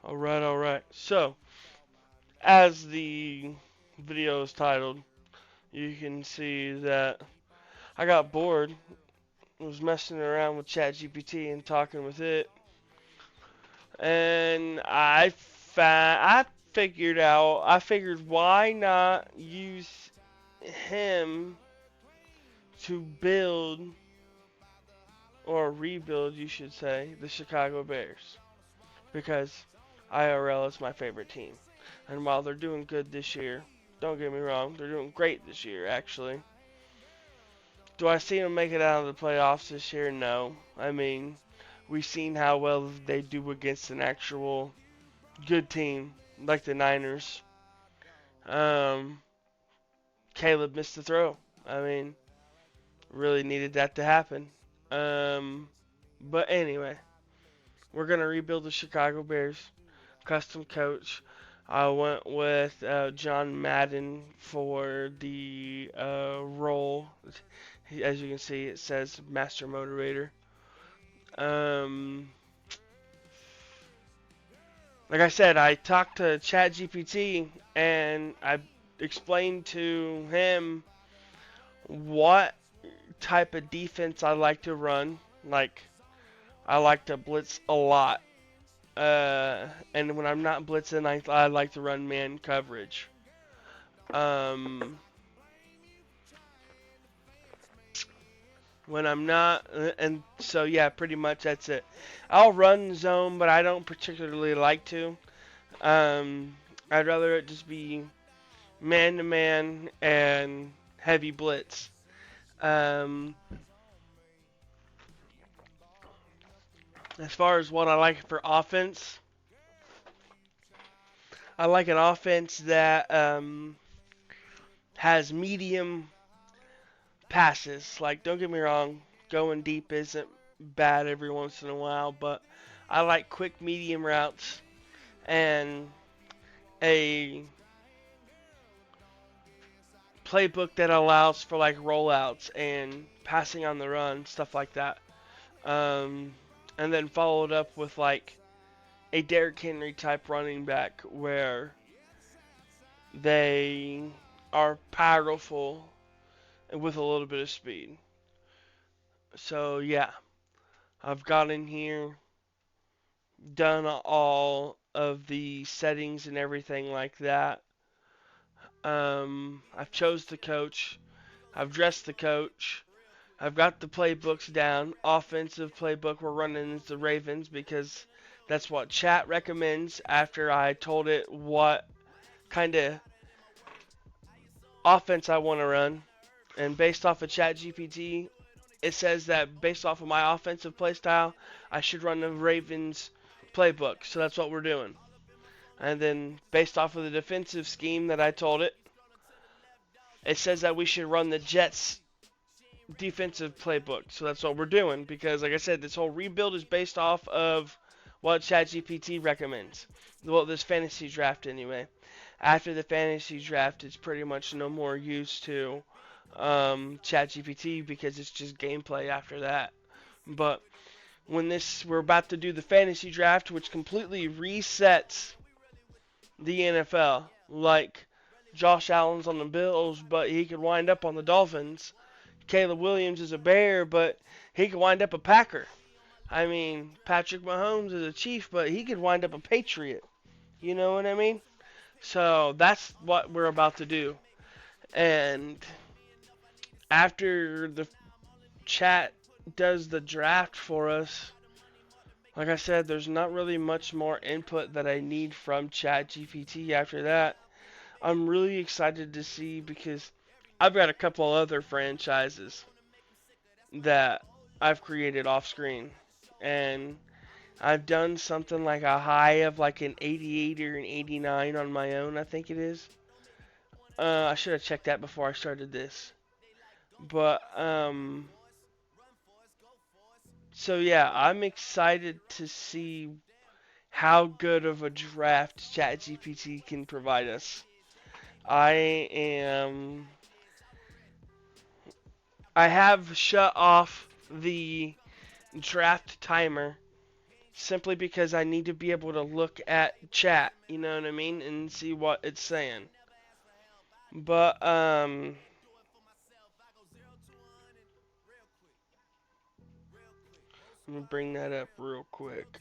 Alright, alright. So, as the video is titled, you can see that I got bored, was messing around with ChatGPT and talking with it, and I figured why not use him to build or rebuild, you should say, the Chicago Bears, because IRL is my favorite team. And while they're doing good this year, don't get me wrong, they're doing great this year, actually. Do I see them make it out of the playoffs this year? No. I mean, we've seen how well they do against an actual good team like the Niners. Um, Caleb missed the throw. I mean, really needed that to happen. Um, but anyway, we're gonna rebuild the Chicago Bears. Custom coach. I went with John Madden for the role. As you can see, it says Master Motivator. Um, like I said, I talked to ChatGPT and I explained to him what type of defense I like to run. Like, I like to blitz a lot. And when I'm not blitzing, I like to run man coverage. Um, when I'm not, and so yeah, pretty much that's it. I'll run zone, but I don't particularly like to. I'd rather it just be man to man and heavy blitz. Um, as far as what I like for offense, I like an offense that has medium passes. Like, don't get me wrong, going deep isn't bad every once in a while, but I like quick medium routes and a playbook that allows for like rollouts and passing on the run, stuff like that. Um, and then followed up with like a Derrick Henry type running back where they are powerful and with a little bit of speed. So yeah, I've got in here, done all of the settings and everything like that. I've chose the coach. I've dressed the coach. I've got the playbooks down. Offensive playbook we're running is the Ravens because that's what chat recommends after I told it what kind of offense I want to run. And based off of ChatGPT, it says that based off of my offensive play style, I should run the Ravens playbook. So that's what we're doing. And then based off of the defensive scheme that I told it, it says that we should run the Jets defensive playbook. So that's what we're doing because, like I said, this whole rebuild is based off of what ChatGPT recommends. Well, this fantasy draft anyway. After the fantasy draft, it's pretty much no more use to ChatGPT because it's just gameplay after that. But when we're about to do the fantasy draft, which completely resets the NFL. Like Josh Allen's on the Bills, but he could wind up on the Dolphins. Caleb Williams is a Bear, but he could wind up a Packer. I mean, Patrick Mahomes is a Chief, but he could wind up a Patriot. You know what I mean? So that's what we're about to do. And after the chat does the draft for us, like I said, there's not really much more input that I need from ChatGPT after that. I'm really excited to see because I've got a couple other franchises that I've created off screen. And I've done something like a high of like an 88 or an 89 on my own, I think it is. I should have checked that before I started this. But, so yeah, I'm excited to see how good of a draft ChatGPT can provide us. I am. I have shut off the draft timer simply because I need to be able to look at chat, you know what I mean, and see what it's saying. But let me bring that up real quick.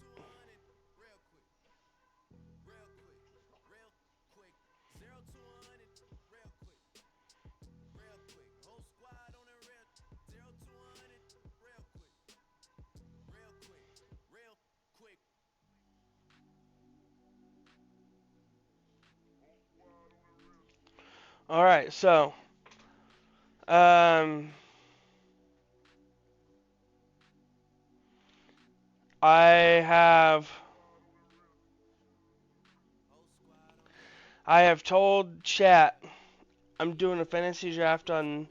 All right, so um, I have I have told chat I'm doing a fantasy draft on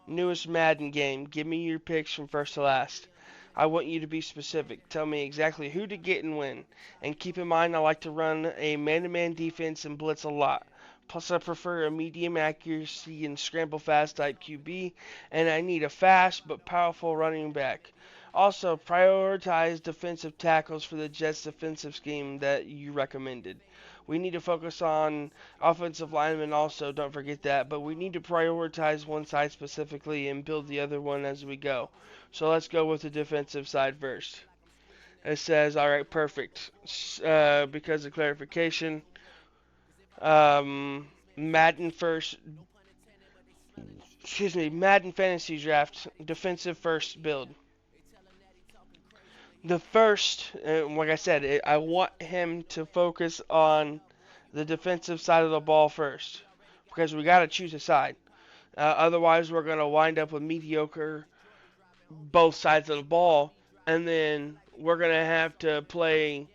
newest Madden game. Give me your picks from first to last. I want you to be specific. Tell me exactly who to get and when. And keep in mind, I like to run a man-to-man defense and blitz a lot. Plus, I prefer a medium accuracy and scramble fast type QB, and I need a fast but powerful running back. Also, prioritize defensive tackles for the Jets' defensive scheme that you recommended. We need to focus on offensive linemen also, don't forget that, but we need to prioritize one side specifically and build the other one as we go. So let's go with the defensive side first. It says, all right, perfect. Because of clarification, Madden first, Madden fantasy draft, defensive first build. The first, like I said, I want him to focus on the defensive side of the ball first because we got to choose a side. Otherwise, we're going to wind up with mediocre both sides of the ball, and then we're going to have to play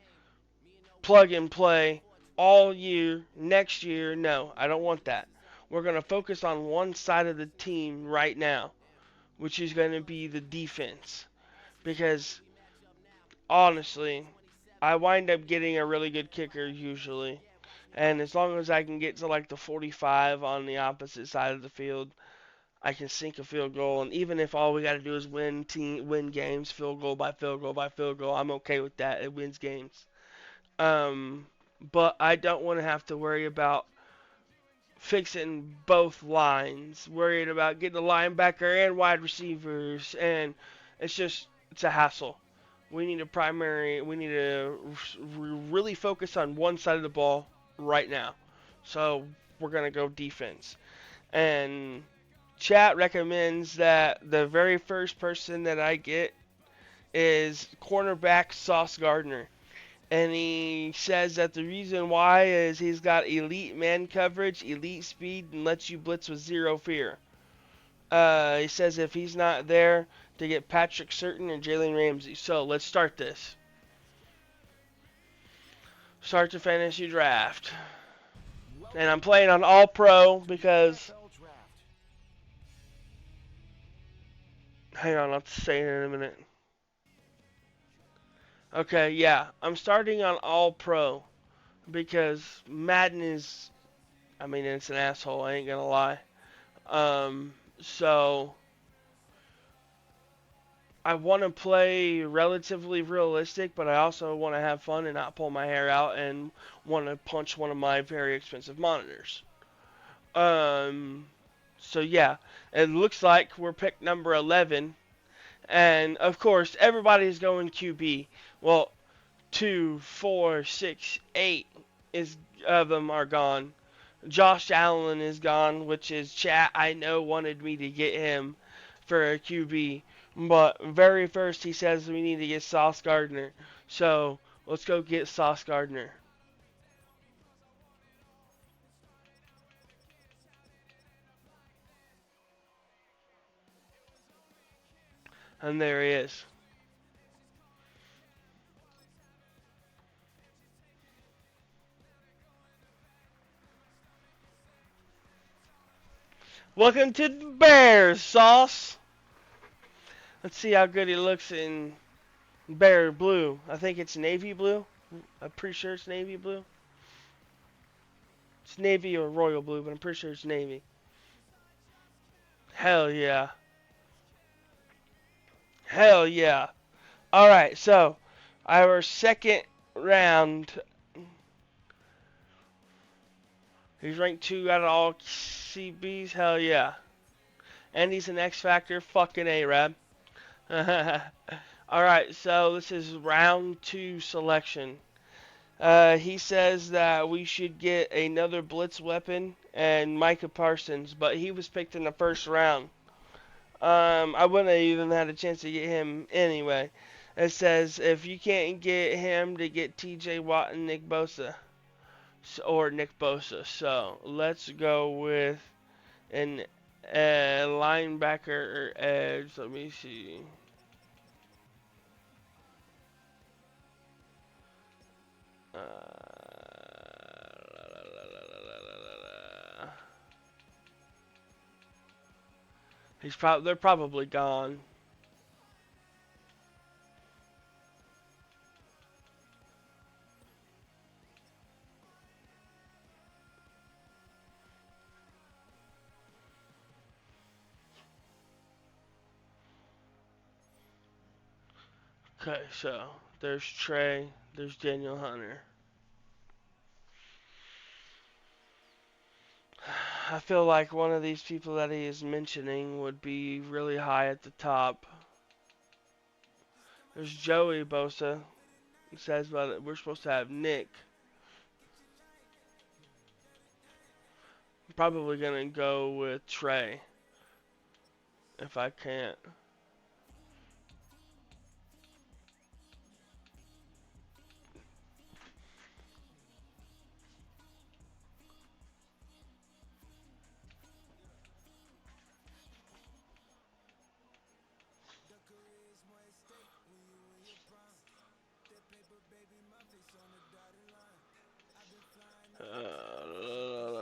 plug and play all year, next year. No, I don't want that. We're going to focus on one side of the team right now, which is going to be the defense. Because, honestly, I wind up getting a really good kicker usually. And as long as I can get to like the 45 on the opposite side of the field, I can sink a field goal, and even if all we got to do is win games, field goal by field goal by field goal, I'm okay with that. It wins games. Um, but I don't want to have to worry about fixing both lines, worried about getting the linebacker and wide receivers, and it's a hassle. We need to really focus on one side of the ball right now. So we're gonna go defense. And chat recommends that the very first person that I get is cornerback Sauce Gardner. And he says that the reason why is he's got elite man coverage, elite speed, and lets you blitz with zero fear. He says if he's not there, to get Patrick Surtain and Jalen Ramsey. So let's start this. Start the fantasy draft. And I'm playing on All Pro because. Hang on, I'll say it in a minute. Okay, yeah. I'm starting on All Pro because Madden is. I mean, it's an asshole, I ain't gonna lie. So. I want to play relatively realistic, but I also want to have fun and not pull my hair out and want to punch one of my very expensive monitors. Um, so yeah, it looks like we're pick number 11, and of course everybody's going QB. Well, 2, 4, 6, 8 is of them are gone. Josh Allen is gone, which is chat. I know wanted me to get him for a QB, but very first he says we need to get Sauce Gardner. So let's go get Sauce Gardner. And there he is. Welcome to the Bears, Sauce. Let's see how good he looks in bear blue. I think it's navy blue. I'm pretty sure it's navy blue. It's navy or royal blue, but I'm pretty sure it's navy. Hell yeah. Hell yeah. All right, so our second round. He's ranked 2 out of all CBs. Hell yeah. And he's an X Factor. Fucking A-Rab. Alright, so this is round 2 selection. He says that we should get another blitz weapon and Micah Parsons, but he was picked in the first round. I wouldn't have even had a chance to get him anyway. It says if you can't get him, to get TJ Watt and Nick Bosa. Or Nick Bosa. So let's go with an linebacker or edge. Let me see. They're probably gone. Okay, so there's Trey, there's Daniel Hunter. I feel like one of these people that he is mentioning would be really high at the top. There's Joey Bosa. It says about it. We're supposed to have Nick. I'm probably gonna go with Trey if I can't.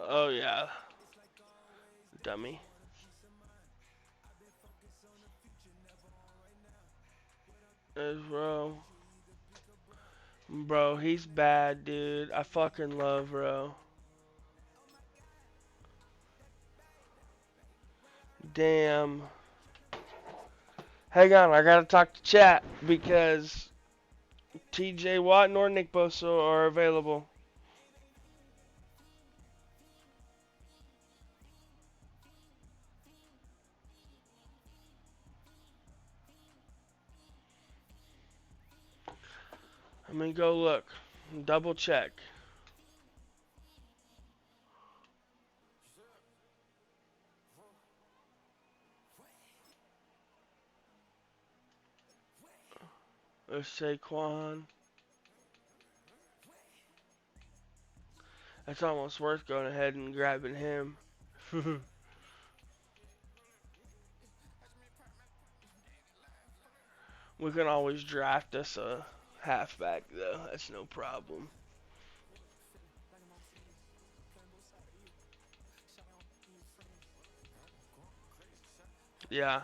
Oh yeah, dummy. There's Ro. Bro, he's bad, dude. I fucking love Ro. Damn. Hang on, I gotta talk to chat because TJ Watt nor Nick Bosa are available. Let me go look. Double check. There's Saquon. It's almost worth going ahead and grabbing him. We can always draft us a halfback, though. That's no problem. Yeah.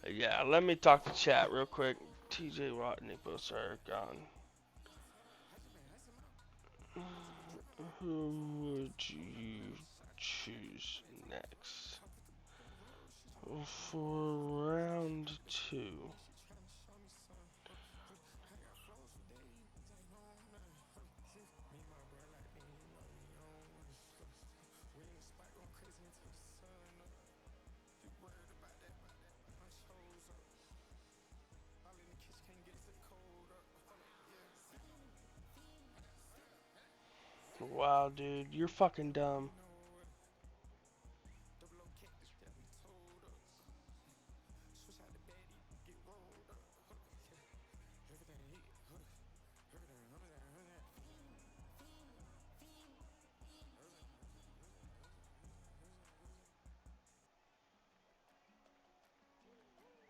Yeah, let me talk to chat real quick. TJ Watt, Nick Bosa are gone. Who would you choose next for round 2? Wow, dude, you're fucking dumb.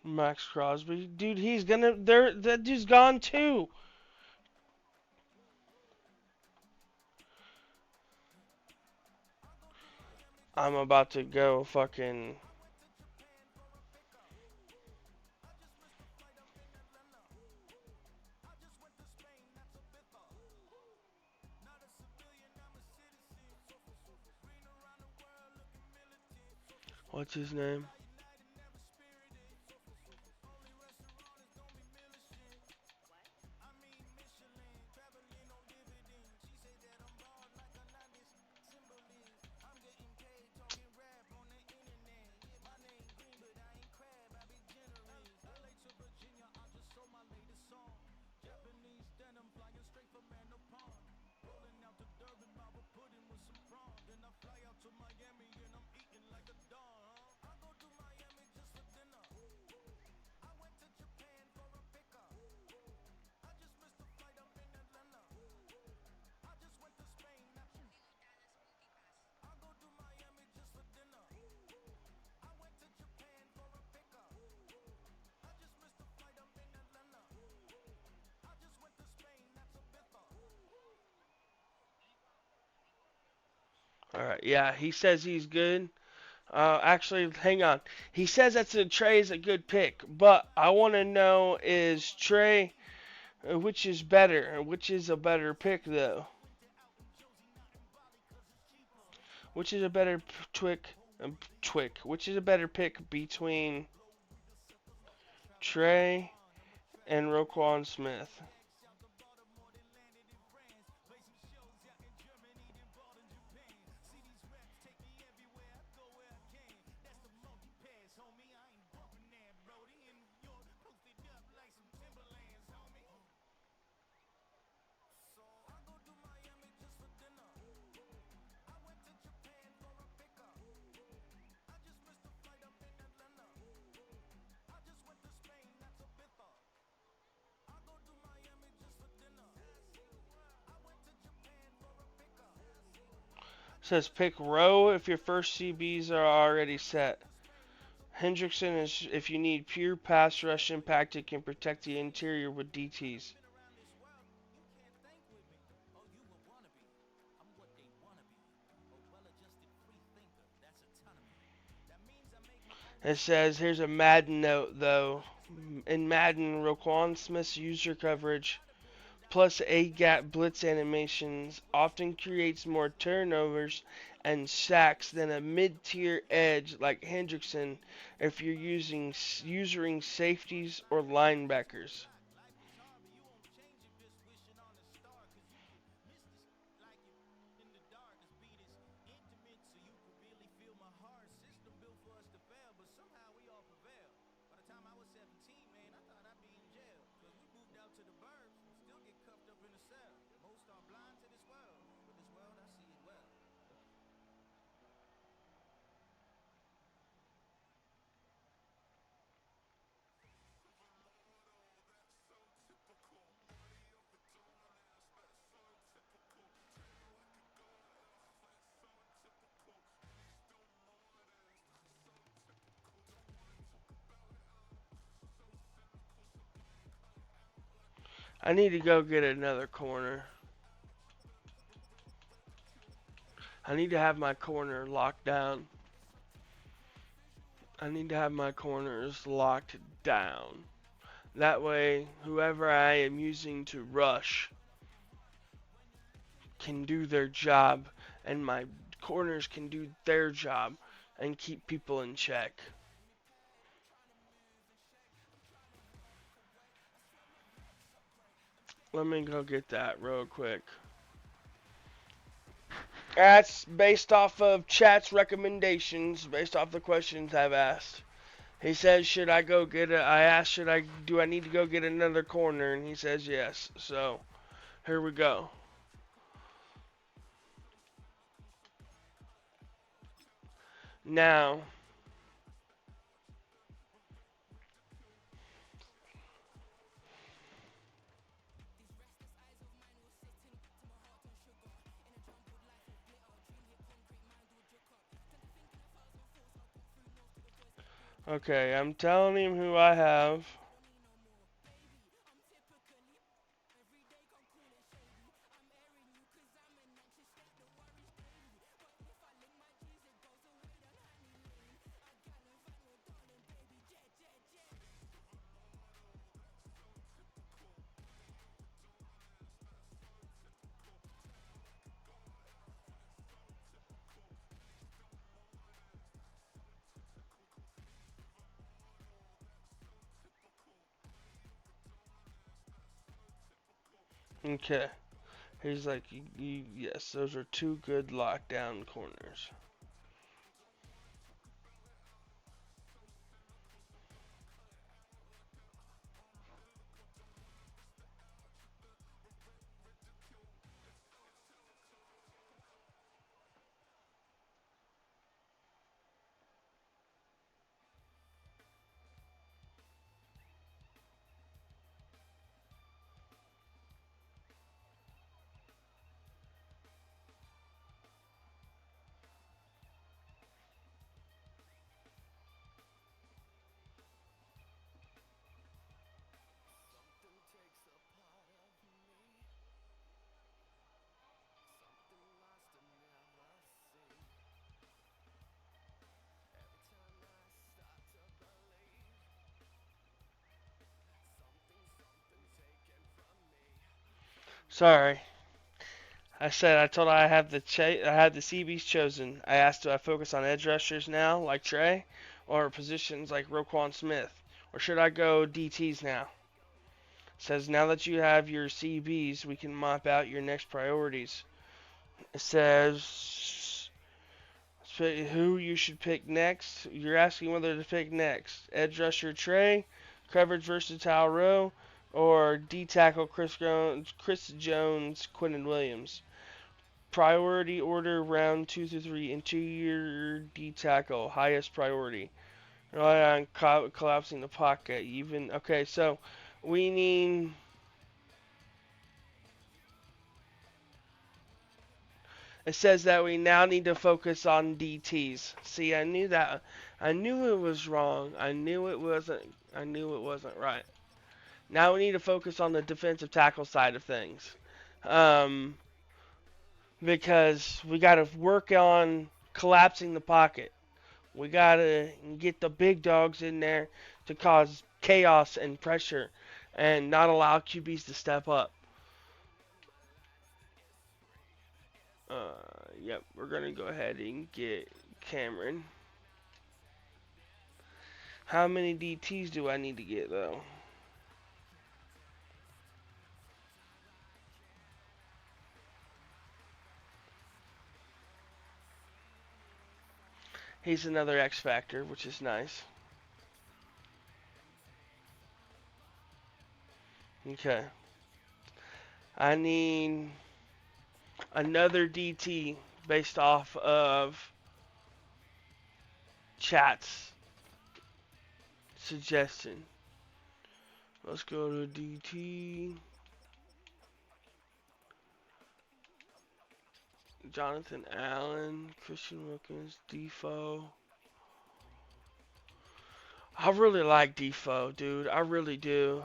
Max Crosby, dude, he's gonna. That dude's gone too. I'm about to go fucking. What's his name? All right, yeah, he says he's good. Actually, hang on. He says Trey is a good pick, but I want to know is Trey, which is better? Which is a better pick though? Which is a better twick? Which is a better pick between Trey and Roquan Smith? Says pick Rowe if your first CBs are already set. Hendrickson is if you need pure pass rush impact, it can protect the interior with DTs. It says here's a Madden note though. In Madden, Roquan Smith's user coverage plus A gap blitz animations often creates more turnovers and sacks than a mid-tier edge like Hendrickson if you're using safeties or linebackers. I need to go get another corner. I need to have my corner locked down. I need to have my corners locked down. That way, whoever I am using to rush can do their job, and my corners can do their job and keep people in check. Let me go get that real quick. That's based off of chat's recommendations, based off the questions I've asked. He says, should I go get it? I asked, do I need to go get another corner? And he says yes. So, here we go. Now, okay, I'm telling him who I have. Okay. He's like, yes, those are two good lockdown corners. Sorry. I told her I had the CBs chosen. I asked, do I focus on edge rushers now, like Trey, or positions like Roquan Smith, or should I go DTs now? Says now that you have your CBs, we can map out your next priorities. It says who you should pick next. You're asking whether to pick next. Edge rusher Trey, coverage versatile Rowe, or D tackle Chris Jones, Quinton Williams. Priority order round 2 through 3. Interior D tackle, highest priority. Rely on collapsing the pocket. Even okay, so we need. It says that we now need to focus on DTs. See, I knew that. I knew it was wrong. I knew it wasn't. I knew it wasn't right. Now we need to focus on the defensive tackle side of things, um, because we got to work on collapsing the pocket. We got to get the big dogs in there to cause chaos and pressure, and not allow QBs to step up. Yep, we're gonna go ahead and get Cameron. How many DTs do I need to get though? He's another X factor, which is nice. Okay. I need another DT based off of chat's suggestion. Let's go to DT. Jonathan Allen, Christian Wilkins, Defoe. I really like Defoe, dude. I really do.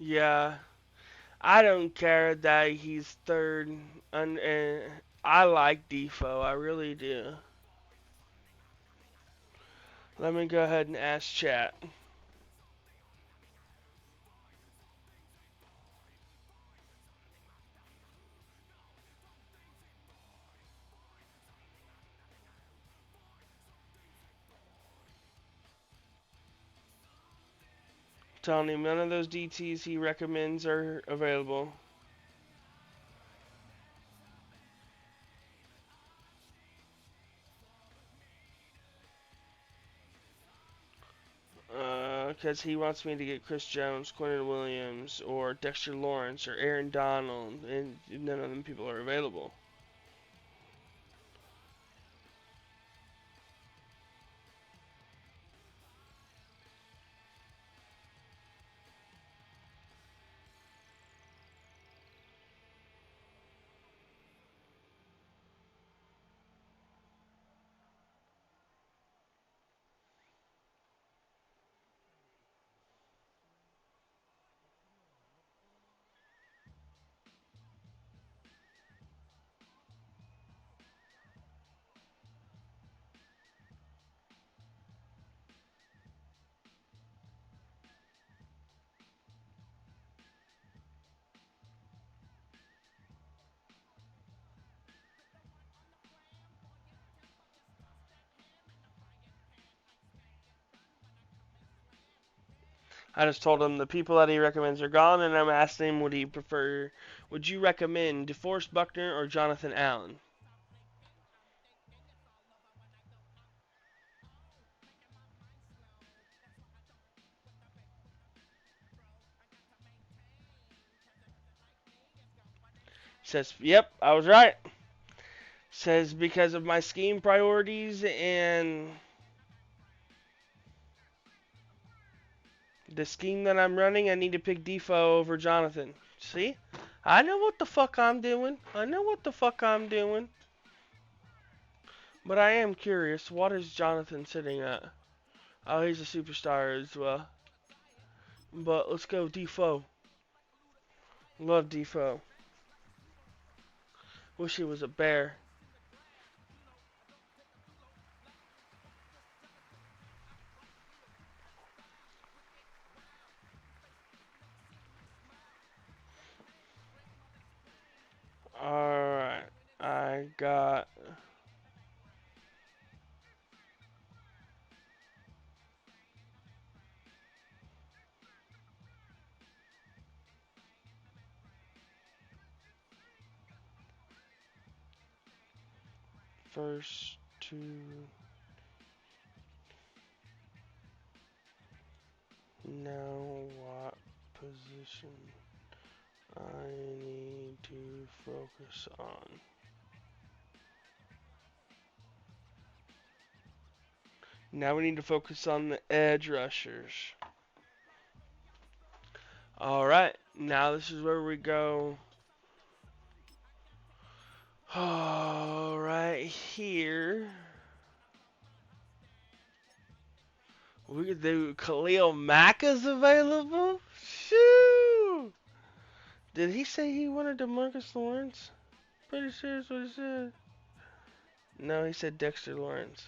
Yeah, I don't care that he's third. And I like Defoe. I really do. Let me go ahead and ask chat. Telling him none of those DTs he recommends are available. Because he wants me to get Chris Jones, Quentin Williams, or Dexter Lawrence, or Aaron Donald, and none of them people are available. I just told him the people that he recommends are gone, and I'm asking him would he prefer, would you recommend DeForest Buckner or Jonathan Allen? Says, yep, I was right. Says because of my scheme priorities and the scheme that I'm running, I need to pick Defoe over Jonathan. See? I know what the fuck I'm doing. I know what the fuck I'm doing. But I am curious, what is Jonathan sitting at? Oh, he's a superstar as well. But let's go Defoe. Love Defoe. Wish he was a bear. Alright. I got first two. Now what position I need to focus on? Now we need to focus on the edge rushers. Alright, now this is where we go. Alright, here. We could do Khalil Mack is available? Shoo! Did he say he wanted DeMarcus Lawrence? Pretty sure that's what he said. No, he said Dexter Lawrence.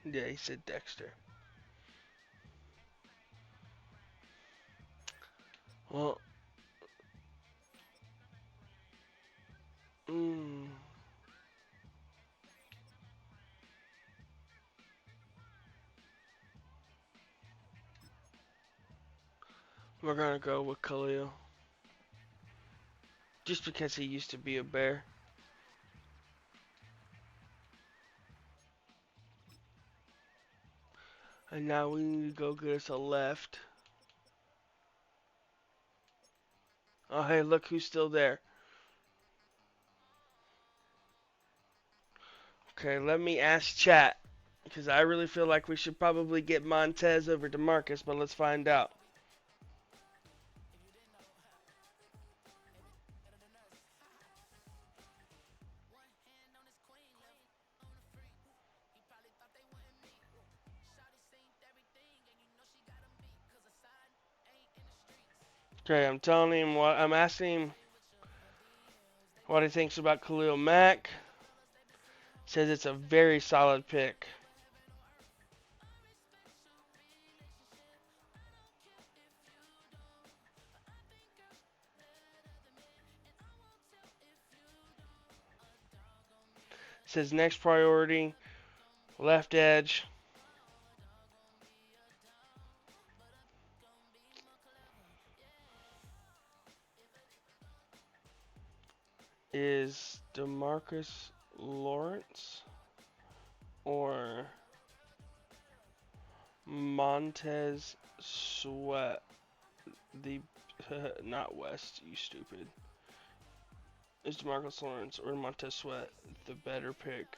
Yeah, he said Dexter. Well, mm, we're gonna go with Khalil. Just because he used to be a Bear. And now we need to go get us a left. Oh, hey, look who's still there. Okay, let me ask chat. Because I really feel like we should probably get Montez over to Marcus, but let's find out. Okay, I'm telling him what I'm asking him what he thinks about Khalil Mack. Says it's a very solid pick. Says next priority, left edge. Is DeMarcus Lawrence or Montez Sweat? The not West, you stupid. Is DeMarcus Lawrence or Montez Sweat the better pick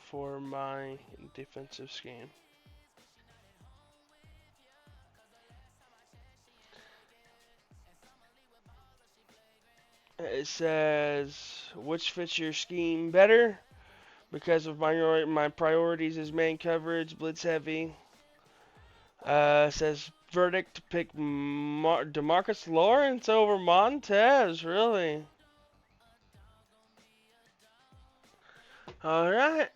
for my defensive scheme? It says which fits your scheme better because of my priorities is man coverage, blitz heavy. Says verdict pick DeMarcus Lawrence over Montez. Really? All right.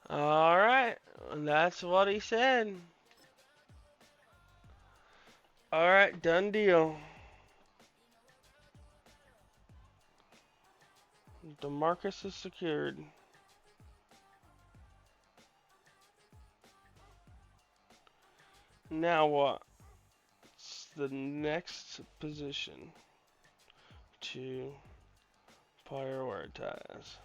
All right. And that's what he said. Alright, done deal. DeMarcus is secured. Now what? It's the next position to prioritize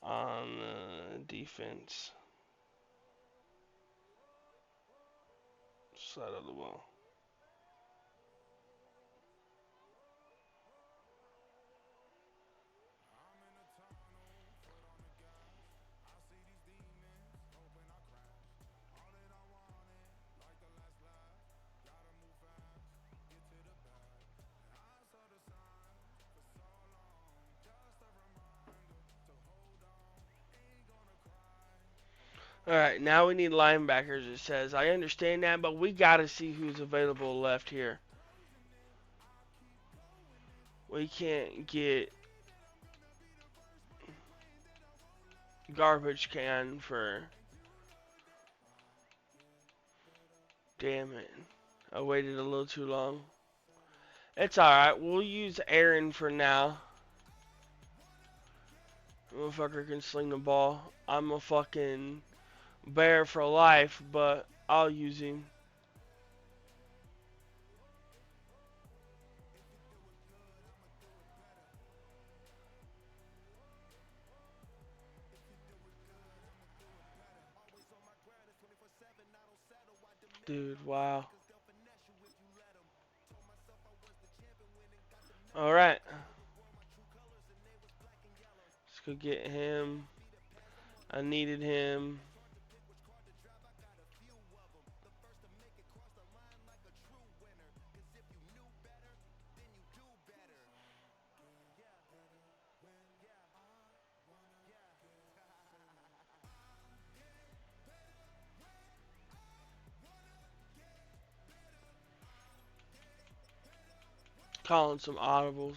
on defense side of the ball. Alright, now we need linebackers, it says. I understand that, but we got to see who's available left here. We can't get garbage can for... Damn it. I waited a little too long. It's alright, we'll use Aaron for now. Motherfucker can sling the ball. I'm a fucking bear for life, but I'll use him. Dude, wow. Alright. Let's go get him. I needed him. Calling some audibles.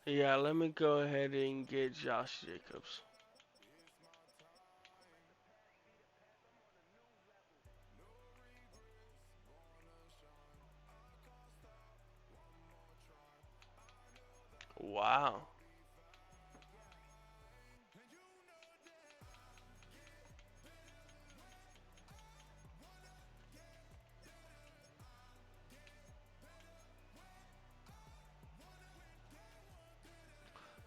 Yeah, let me go ahead and get Josh Jacobs. Wow.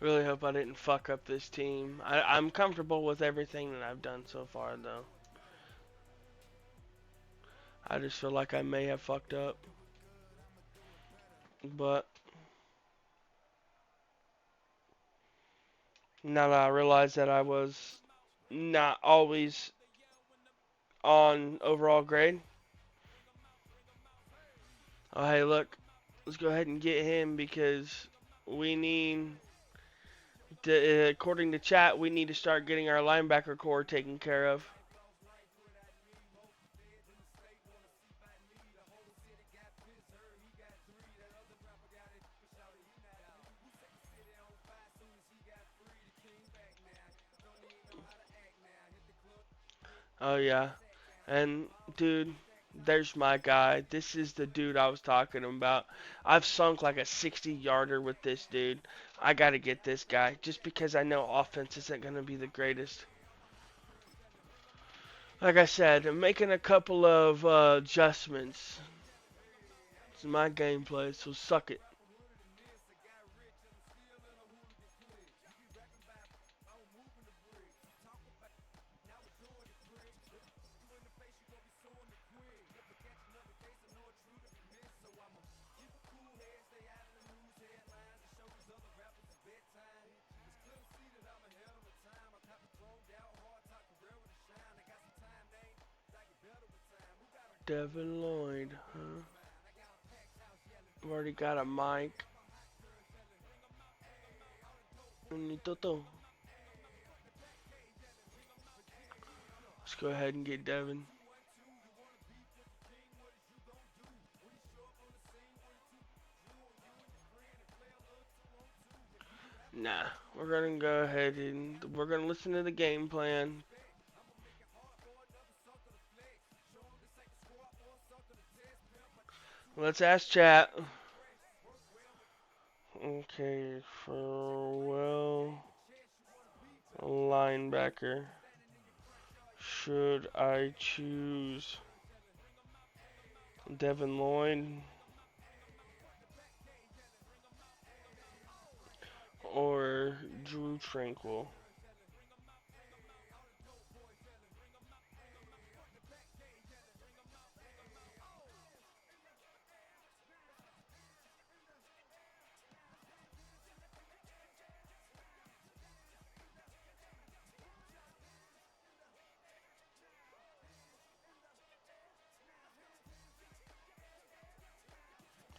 Really hope I didn't fuck up this team. I'm comfortable with everything that I've done so far, though. I just feel like I may have fucked up. But now that I realize that I was not always on overall grade. Oh, hey, look. Let's go ahead and get him because we need, according to chat, we need to start getting our linebacker core taken care of. Oh, yeah. And, dude, there's my guy. This is the dude I was talking about. I've sunk like a 60-yarder with this dude. I got to get this guy just because I know offense isn't going to be the greatest. Like I said, I'm making a couple of adjustments. It's my gameplay, so suck it. Devin Lloyd, huh? I've already got a mic. Toto. go ahead and get Devin. Nah, we're gonna go ahead and we're gonna listen to the game plan. Let's ask chat. Okay, for Will linebacker, should I choose Devin Lloyd or Drew Tranquil?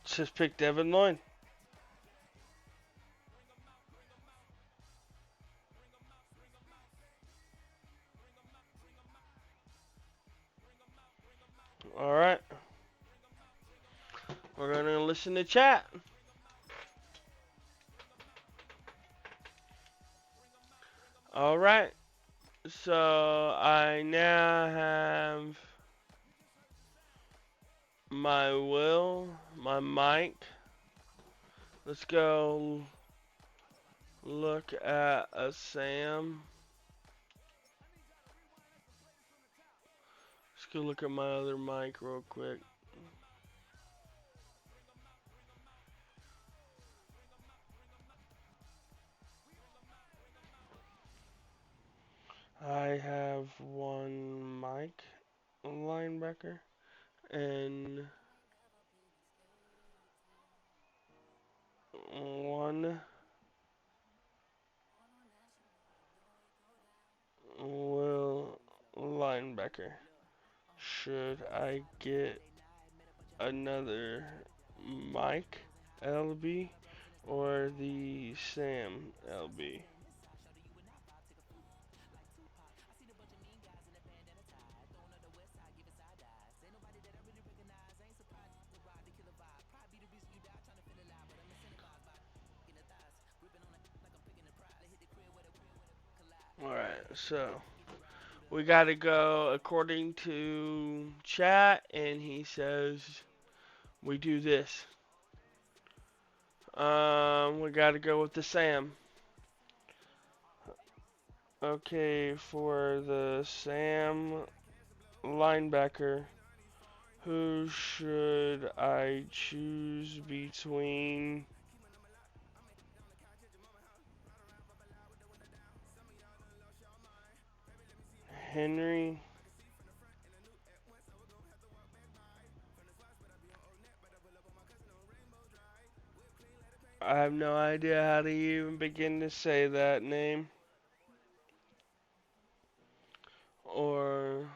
Just pick Devin Lloyd. All right, we're gonna listen to chat. All right, so I now have my mic. Let's go look at a Sam. Let's go look at my other mic real quick. I have one mic linebacker and one will linebacker. Should I get another Mike LB or the Sam LB? Alright, so we gotta go according to chat, and he says we do this. We gotta go with the Sam. Okay, for the Sam linebacker, who should I choose between Henry? I have no idea how to even begin to say that name. Or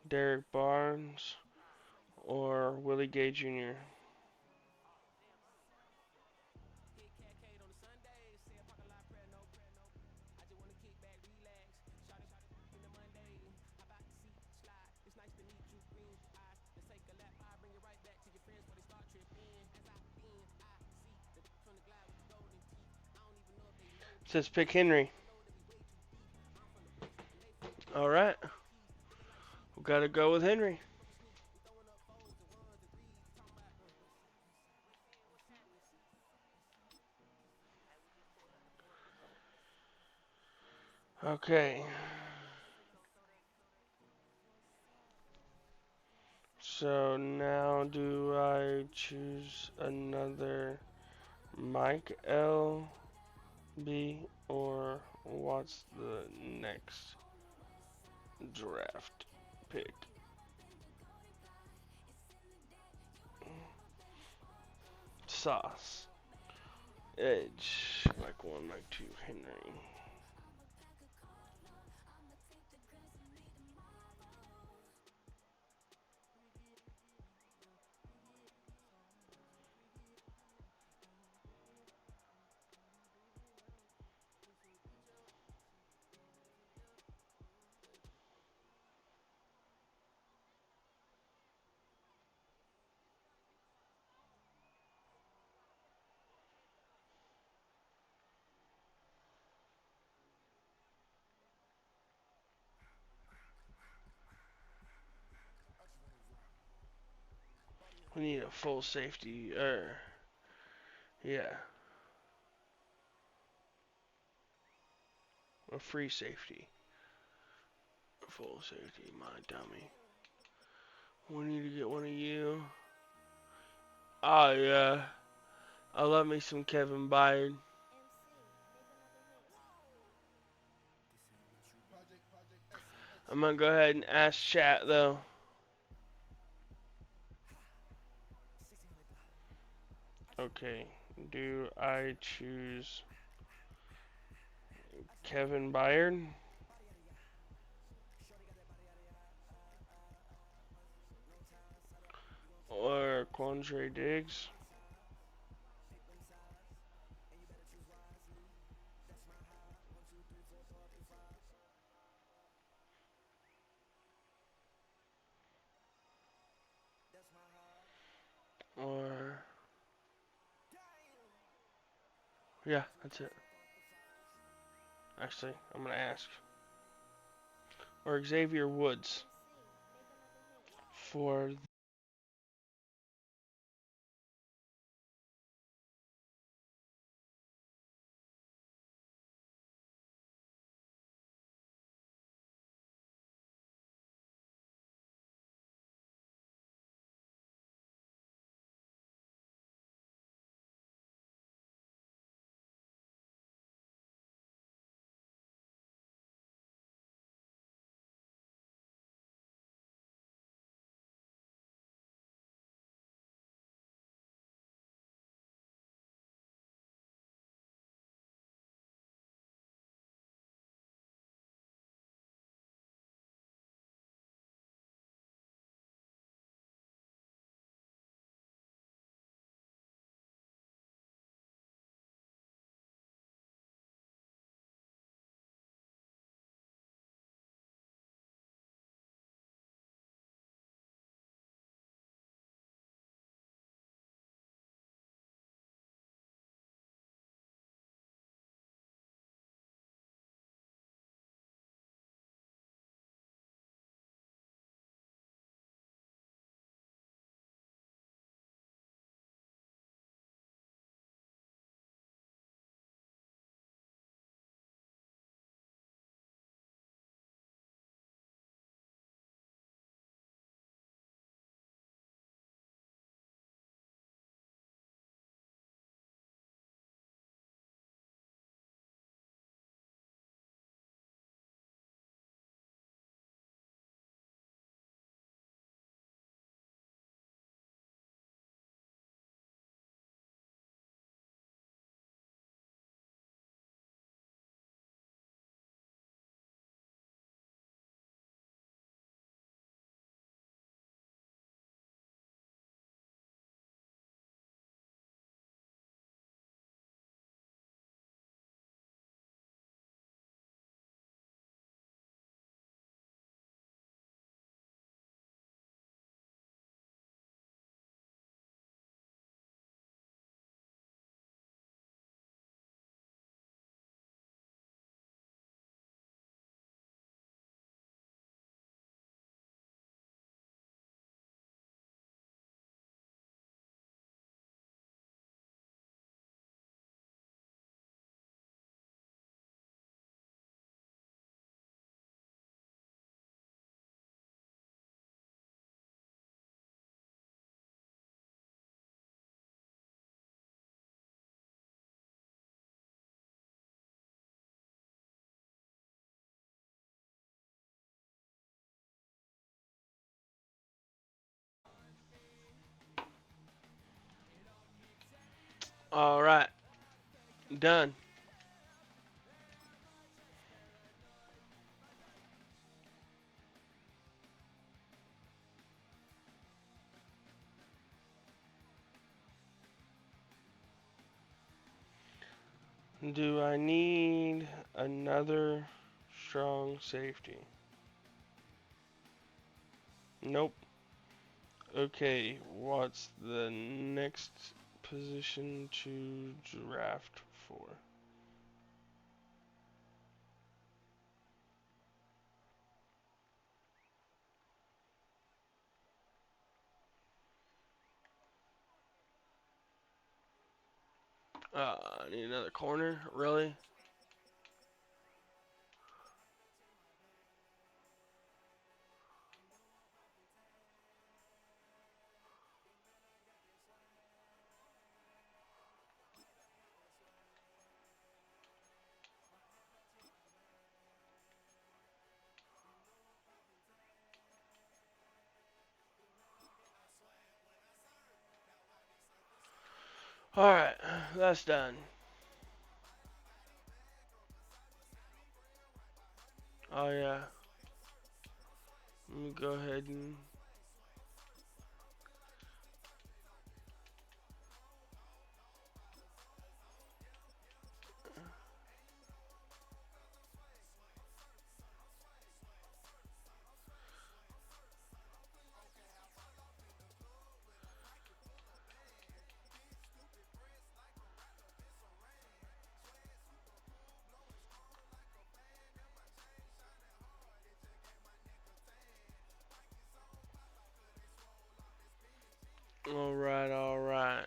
Derek Barnes or Willie Gay Jr. It says pick Henry. Alright. We gotta go with Henry. Okay. So now do I choose another Mike L. B or what's the next draft pick? Sauce. Edge. Mike 1, Mike 2, Henry. We need a full safety. Yeah, a free safety. Full safety, my dummy. We need to get one of you. Oh yeah, I love me some Kevin Byard. I'm gonna go ahead and ask chat though. Okay, do I choose Kevin Byard or Quandre Diggs? Or yeah, that's it. Actually, I'm gonna ask. Or Xavier Woods for all right, done. Do I need another strong safety? Nope. Okay, what's the next position to draft for? I need another corner. Really? Alright, that's done. Oh yeah. Let me go ahead and... Alright, alright.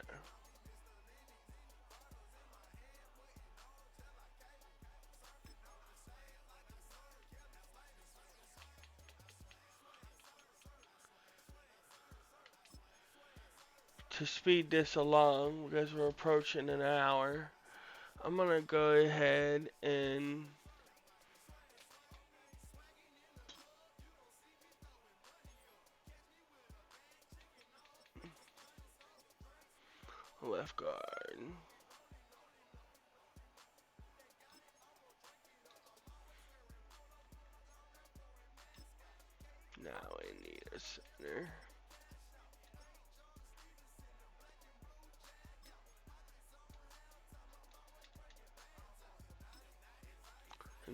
To speed this along, because we're approaching an hour, I'm gonna go ahead and left guard. Now I need a center.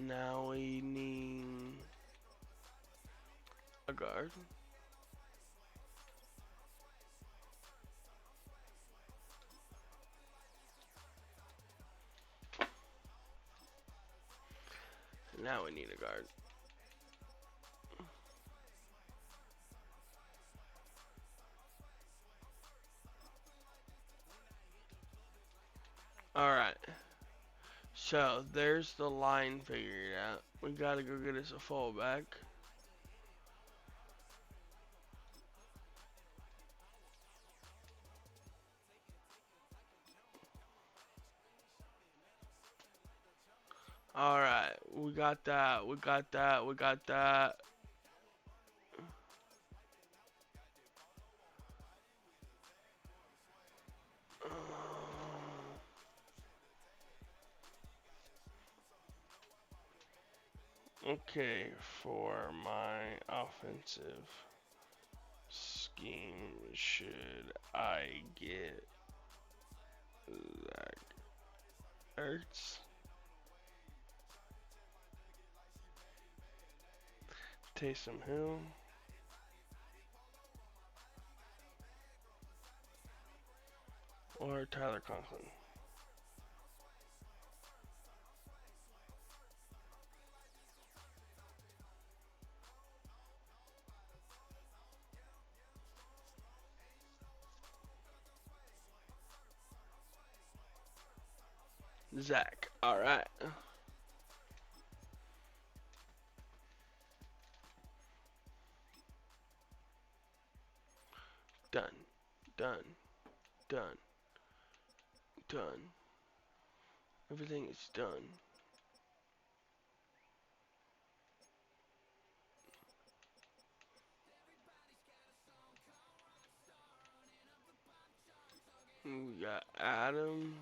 Now we need a guard. Now we need a guard. Alright. So, there's the line figured out. We gotta go get us a fullback. Alright, we got that, we got that, we got that. Okay, for my offensive scheme, should I get Zach Ertz, Taysom Hill, or Tyler Conklin? Zach. Alright. Done. Done. Done. Done. Everything is done. We got Adam.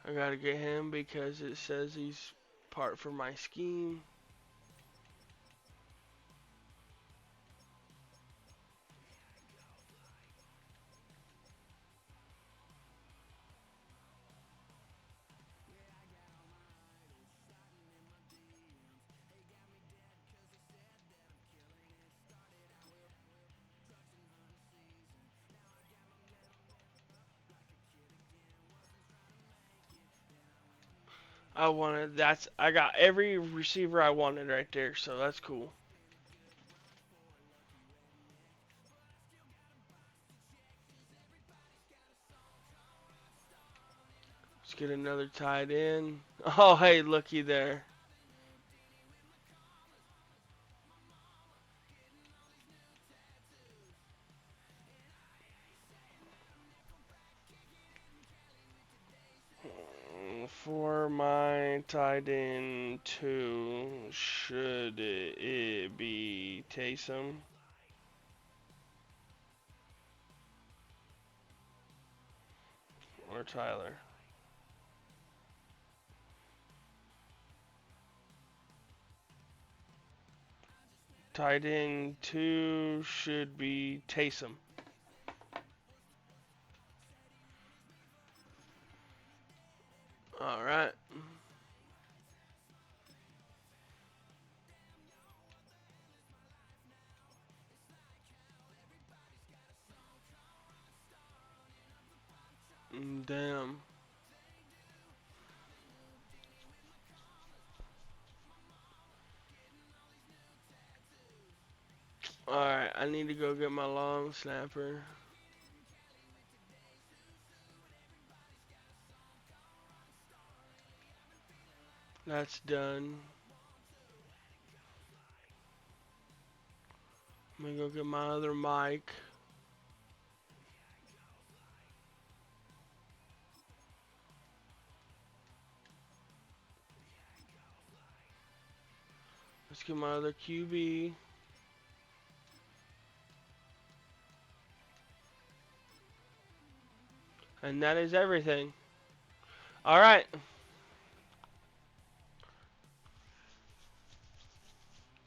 I gotta get him because it says he's part for my scheme. I got every receiver I wanted right there, so that's cool. Let's get another tight end. Oh, hey, looky there. For my tight end two, should it be Taysom or Tyler? Tight end two should be Taysom. All right. Damn. All right. I need to go get my long snapper. That's done. I'm gonna go get my other mic. Let's get my other QB. And that is everything. All right.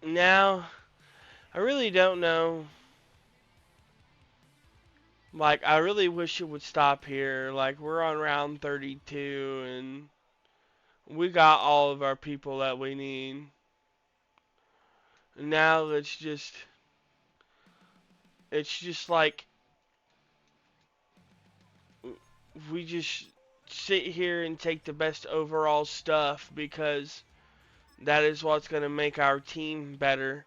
Now, I really don't know. Like, I really wish it would stop here. Like, we're on round 32, and we got all of our people that we need. Now, it's just like, we just sit here and take the best overall stuff because that is what's going to make our team better,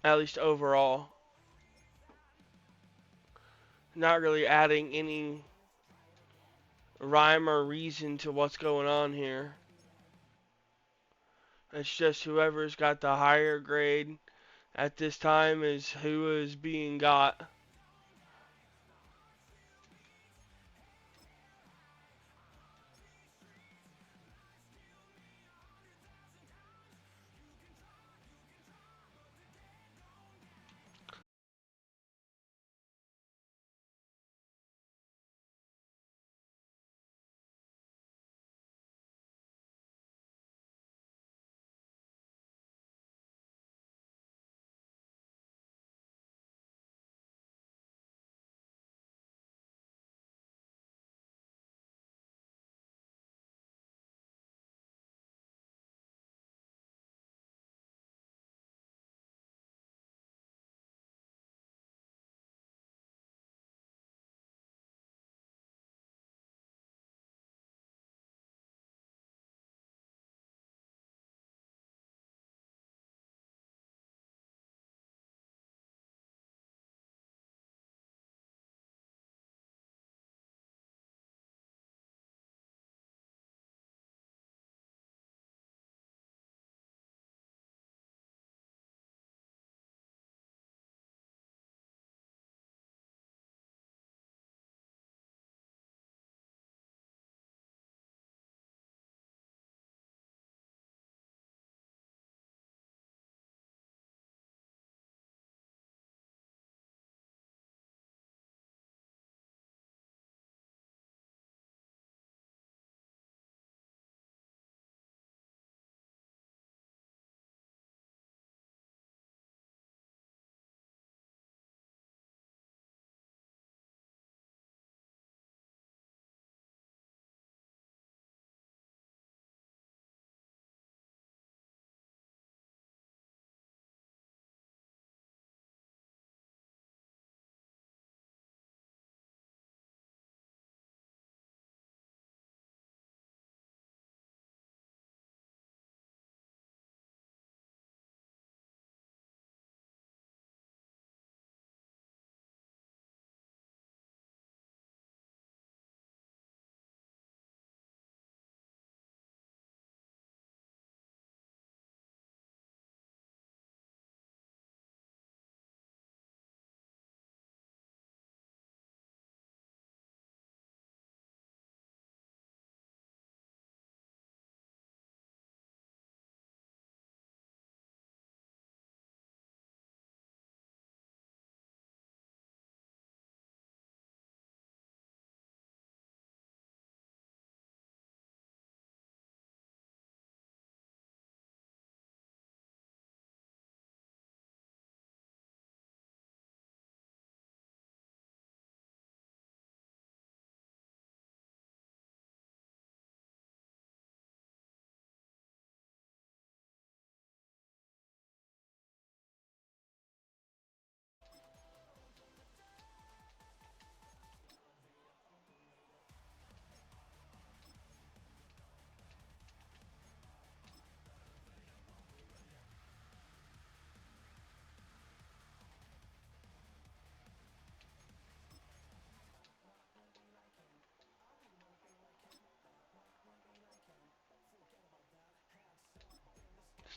at least overall. Not really adding any rhyme or reason to what's going on here. It's just whoever's got the higher grade at this time is who is being got.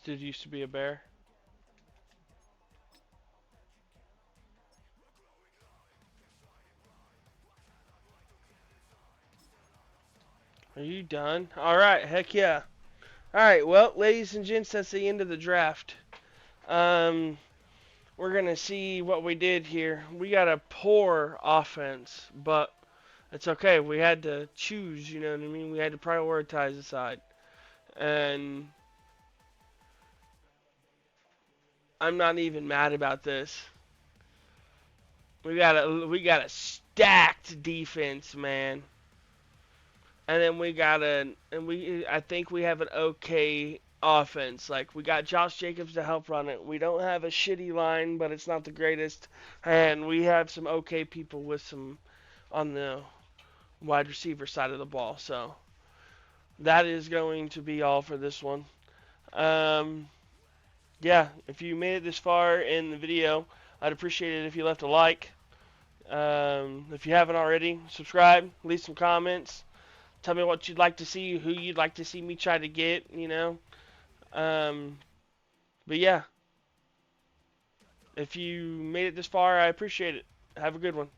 Did used to be a bear. Are you done? Alright, heck yeah. Alright, well, ladies and gents, that's the end of the draft. Um, we're going to see what we did here. We got a poor offense, but it's okay. We had to choose, you know what I mean? We had to prioritize the side. And I'm not even mad about this. We got a stacked defense, man. And then we got I think we have an okay offense. Like we got Josh Jacobs to help run it. We don't have a shitty line, but it's not the greatest. And we have some okay people with some on the wide receiver side of the ball. So that is going to be all for this one. Um, yeah, if you made it this far in the video, I'd appreciate it if you left a like. If you haven't already, subscribe, leave some comments. Tell me what you'd like to see, who you'd like to see me try to get, you know. Um, but yeah, if you made it this far, I appreciate it. Have a good one.